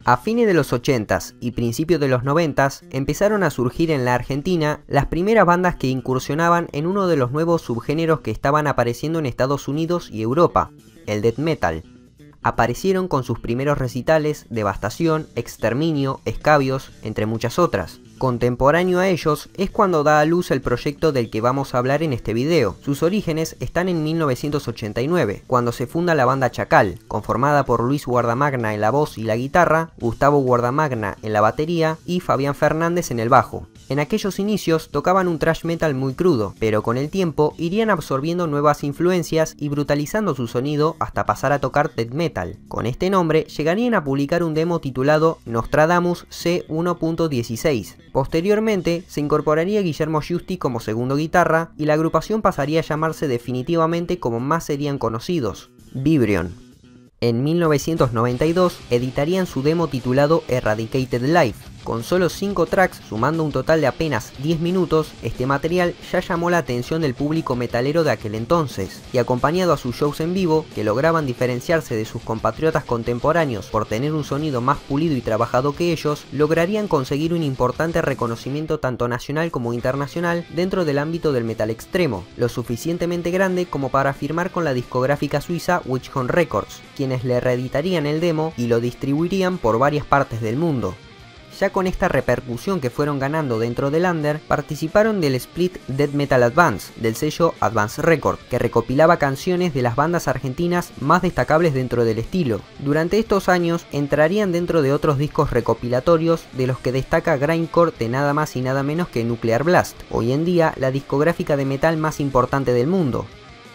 A fines de los 80s y principios de los 90s empezaron a surgir en la Argentina las primeras bandas que incursionaban en uno de los nuevos subgéneros que estaban apareciendo en Estados Unidos y Europa, el death metal. Aparecieron con sus primeros recitales Devastación, Exterminio, Escabios, entre muchas otras. Contemporáneo a ellos es cuando da a luz el proyecto del que vamos a hablar en este video. Sus orígenes están en 1989, cuando se funda la banda Chacal, conformada por Luis Guardamagna en la voz y la guitarra, Gustavo Guardamagna en la batería y Fabián Fernández en el bajo. En aquellos inicios tocaban un thrash metal muy crudo, pero con el tiempo irían absorbiendo nuevas influencias y brutalizando su sonido hasta pasar a tocar death metal. Con este nombre llegarían a publicar un demo titulado Nostradamus C1.16. Posteriormente se incorporaría Guillermo Giusti como segundo guitarra y la agrupación pasaría a llamarse definitivamente como más serían conocidos, Vibrion. En 1992 editarían su demo titulado Eradicated Life. Con solo 5 tracks, sumando un total de apenas 10 minutos, este material ya llamó la atención del público metalero de aquel entonces, y acompañado a sus shows en vivo, que lograban diferenciarse de sus compatriotas contemporáneos por tener un sonido más pulido y trabajado que ellos, lograrían conseguir un importante reconocimiento tanto nacional como internacional dentro del ámbito del metal extremo, lo suficientemente grande como para firmar con la discográfica suiza Witchhorn Records, quienes le reeditarían el demo y lo distribuirían por varias partes del mundo. Ya con esta repercusión que fueron ganando dentro del under, participaron del split Death Metal Advance, del sello Advance Record, que recopilaba canciones de las bandas argentinas más destacables dentro del estilo. Durante estos años entrarían dentro de otros discos recopilatorios, de los que destaca Grindcore de nada más y nada menos que Nuclear Blast, hoy en día la discográfica de metal más importante del mundo.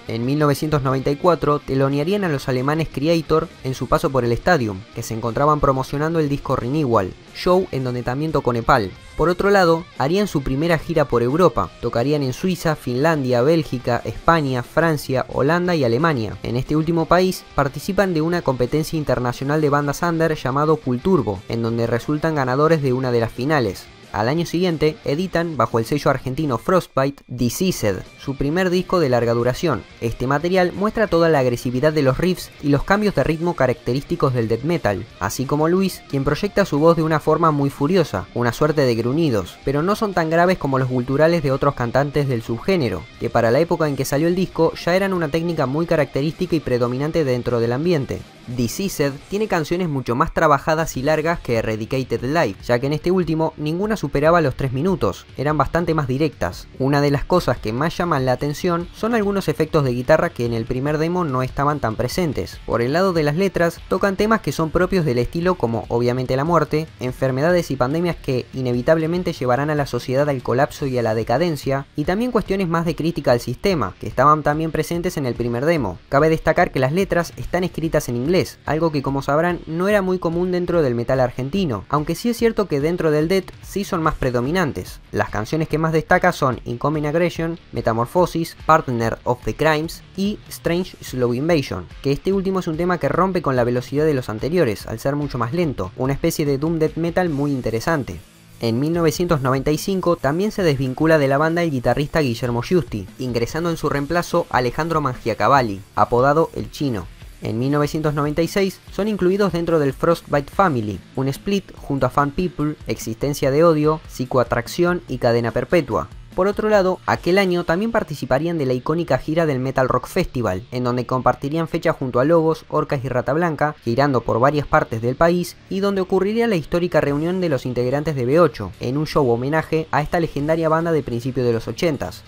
En 1994 telonearían a los alemanes Kreator en su paso por el Stadium, que se encontraban promocionando el disco Renewal, show en donde también tocó Nepal. Por otro lado, harían su primera gira por Europa, tocarían en Suiza, Finlandia, Bélgica, España, Francia, Holanda y Alemania. En este último país participan de una competencia internacional de bandas under llamado Culturbo, en donde resultan ganadores de una de las finales. Al año siguiente editan, bajo el sello argentino Frostbite, Diseased, su primer disco de larga duración. Este material muestra toda la agresividad de los riffs y los cambios de ritmo característicos del death metal, así como Luis, quien proyecta su voz de una forma muy furiosa, una suerte de gruñidos, pero no son tan graves como los guturales de otros cantantes del subgénero, que para la época en que salió el disco ya eran una técnica muy característica y predominante dentro del ambiente. Diseased tiene canciones mucho más trabajadas y largas que Eradicated Life, ya que en este último ninguna superaba los 3 minutos, eran bastante más directas. Una de las cosas que más llaman la atención son algunos efectos de guitarra que en el primer demo no estaban tan presentes. Por el lado de las letras, tocan temas que son propios del estilo como obviamente la muerte, enfermedades y pandemias que inevitablemente llevarán a la sociedad al colapso y a la decadencia, y también cuestiones más de crítica al sistema, que estaban también presentes en el primer demo. Cabe destacar que las letras están escritas en inglés, algo que como sabrán no era muy común dentro del metal argentino, aunque sí es cierto que dentro del death sí son más predominantes. Las canciones que más destaca son Incoming Aggression, Metamorphosis, Partner of the Crimes y Strange Slow Invasion, que este último es un tema que rompe con la velocidad de los anteriores, al ser mucho más lento, una especie de doom death metal muy interesante. En 1995 también se desvincula de la banda el guitarrista Guillermo Giusti, ingresando en su reemplazo Alejandro Mangiacavalli, apodado El Chino. En 1996 son incluidos dentro del Frostbite Family, un split junto a Fan People, Existencia de Odio, Psicoatracción y Cadena Perpetua. Por otro lado, aquel año también participarían de la icónica gira del Metal Rock Festival, en donde compartirían fecha junto a Lobos, Orcas y Rata Blanca, girando por varias partes del país, y donde ocurriría la histórica reunión de los integrantes de B8, en un show homenaje a esta legendaria banda de principios de los 80s.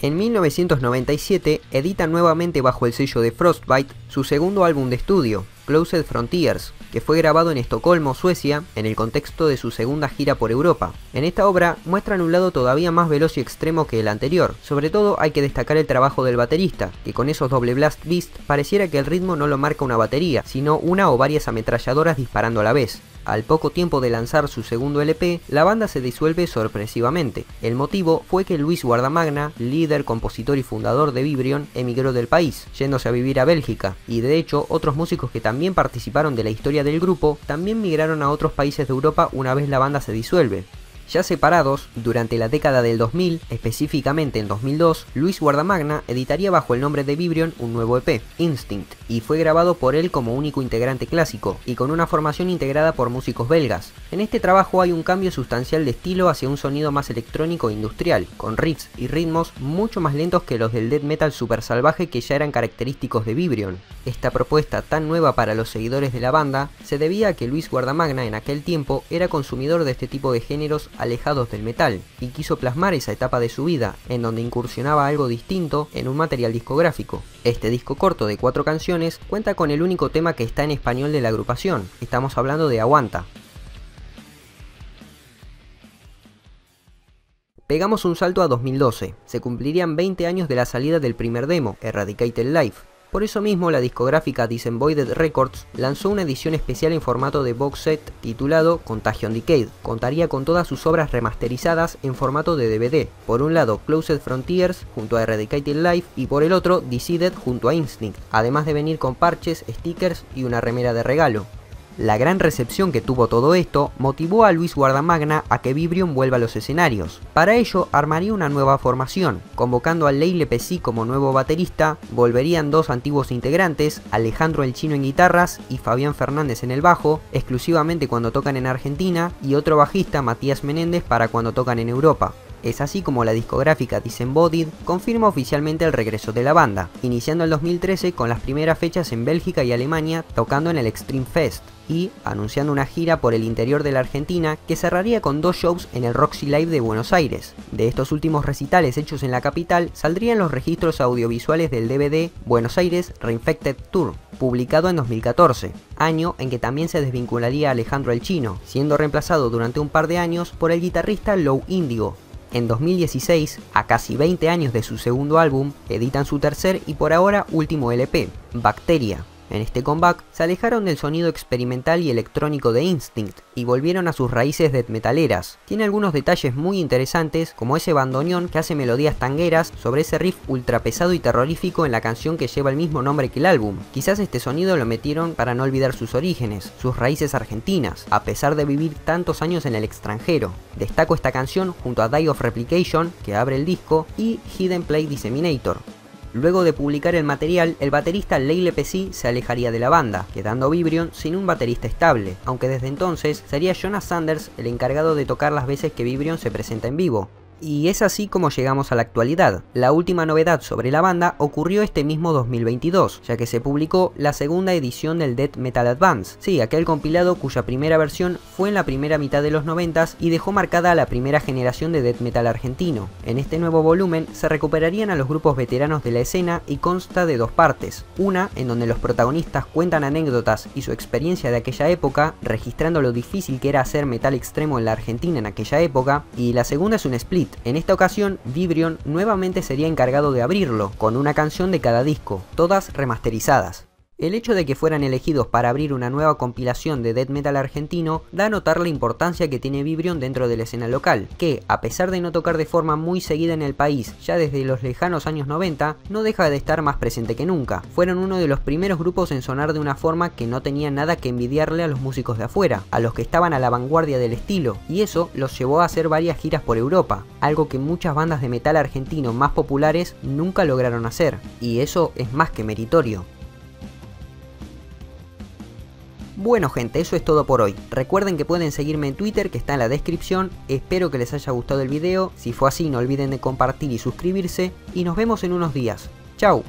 En 1997 editan nuevamente bajo el sello de Frostbite su segundo álbum de estudio, Closed Frontiers, que fue grabado en Estocolmo, Suecia, en el contexto de su segunda gira por Europa. En esta obra muestran un lado todavía más veloz y extremo que el anterior. Sobre todo hay que destacar el trabajo del baterista, que con esos doble blast beast pareciera que el ritmo no lo marca una batería, sino una o varias ametralladoras disparando a la vez. Al poco tiempo de lanzar su segundo LP, la banda se disuelve sorpresivamente. El motivo fue que Luis Guardamagna, líder, compositor y fundador de Vibrion, emigró del país, yéndose a vivir a Bélgica, y de hecho otros músicos que también participaron de la historia del grupo también migraron a otros países de Europa una vez la banda se disuelve. Ya separados, durante la década del 2000, específicamente en 2002, Luis Guardamagna editaría bajo el nombre de Vibrion un nuevo EP, Instinct, y fue grabado por él como único integrante clásico, y con una formación integrada por músicos belgas. En este trabajo hay un cambio sustancial de estilo hacia un sonido más electrónico e industrial, con riffs y ritmos mucho más lentos que los del death metal super salvaje que ya eran característicos de Vibrion. Esta propuesta tan nueva para los seguidores de la banda se debía a que Luis Guardamagna en aquel tiempo era consumidor de este tipo de géneros alejados del metal, y quiso plasmar esa etapa de su vida, en donde incursionaba algo distinto en un material discográfico. Este disco corto de 4 canciones cuenta con el único tema que está en español de la agrupación, estamos hablando de Aguanta. Pegamos un salto a 2012, se cumplirían 20 años de la salida del primer demo, Eradicated Life. Por eso mismo la discográfica Disembodied Records lanzó una edición especial en formato de box set titulado Contagion Decade. Contaría con todas sus obras remasterizadas en formato de DVD. Por un lado Closed Frontiers junto a Eradicated Life y por el otro Decided junto a Instinct, además de venir con parches, stickers y una remera de regalo. La gran recepción que tuvo todo esto motivó a Luis Guardamagna a que Vibrion vuelva a los escenarios. Para ello armaría una nueva formación, convocando a Leile Pesci como nuevo baterista, volverían 2 antiguos integrantes, Alejandro el Chino en guitarras y Fabián Fernández en el bajo, exclusivamente cuando tocan en Argentina, y otro bajista, Matías Menéndez, para cuando tocan en Europa. Es así como la discográfica Disembodied confirma oficialmente el regreso de la banda, iniciando el 2013 con las primeras fechas en Bélgica y Alemania tocando en el Extreme Fest, y anunciando una gira por el interior de la Argentina que cerraría con 2 shows en el Roxy Live de Buenos Aires. De estos últimos recitales hechos en la capital saldrían los registros audiovisuales del DVD Buenos Aires Reinfected Tour, publicado en 2014, año en que también se desvincularía Alejandro el Chino, siendo reemplazado durante un par de años por el guitarrista Low Indigo. En 2016, a casi 20 años de su segundo álbum, editan su tercer y por ahora último LP, Bacteria. En este comeback se alejaron del sonido experimental y electrónico de Instinct y volvieron a sus raíces death metaleras. Tiene algunos detalles muy interesantes, como ese bandoneón que hace melodías tangueras sobre ese riff ultra pesado y terrorífico en la canción que lleva el mismo nombre que el álbum. Quizás este sonido lo metieron para no olvidar sus orígenes, sus raíces argentinas, a pesar de vivir tantos años en el extranjero. Destaco esta canción junto a Die of Replication, que abre el disco, y Hidden Play Disseminator. Luego de publicar el material, el baterista Leile Pesci se alejaría de la banda, quedando Vibrion sin un baterista estable, aunque desde entonces sería Jonas Sanders el encargado de tocar las veces que Vibrion se presenta en vivo. Y es así como llegamos a la actualidad. La última novedad sobre la banda ocurrió este mismo 2022, ya que se publicó la segunda edición del Death Metal Advance. Sí, aquel compilado cuya primera versión fue en la primera mitad de los 90s y dejó marcada a la primera generación de death metal argentino. En este nuevo volumen se recuperarían a los grupos veteranos de la escena y consta de 2 partes. Una en donde los protagonistas cuentan anécdotas y su experiencia de aquella época, registrando lo difícil que era hacer metal extremo en la Argentina en aquella época, y la segunda es un split. En esta ocasión, Vibrion nuevamente sería encargado de abrirlo, con una canción de cada disco, todas remasterizadas. El hecho de que fueran elegidos para abrir una nueva compilación de death metal argentino da a notar la importancia que tiene Vibrion dentro de la escena local, que, a pesar de no tocar de forma muy seguida en el país ya desde los lejanos años 90, no deja de estar más presente que nunca. Fueron uno de los primeros grupos en sonar de una forma que no tenía nada que envidiarle a los músicos de afuera, a los que estaban a la vanguardia del estilo, y eso los llevó a hacer varias giras por Europa, algo que muchas bandas de metal argentino más populares nunca lograron hacer, y eso es más que meritorio. Bueno gente, eso es todo por hoy. Recuerden que pueden seguirme en Twitter, que está en la descripción. Espero que les haya gustado el video. Si fue así, no olviden de compartir y suscribirse. Y nos vemos en unos días. Chau.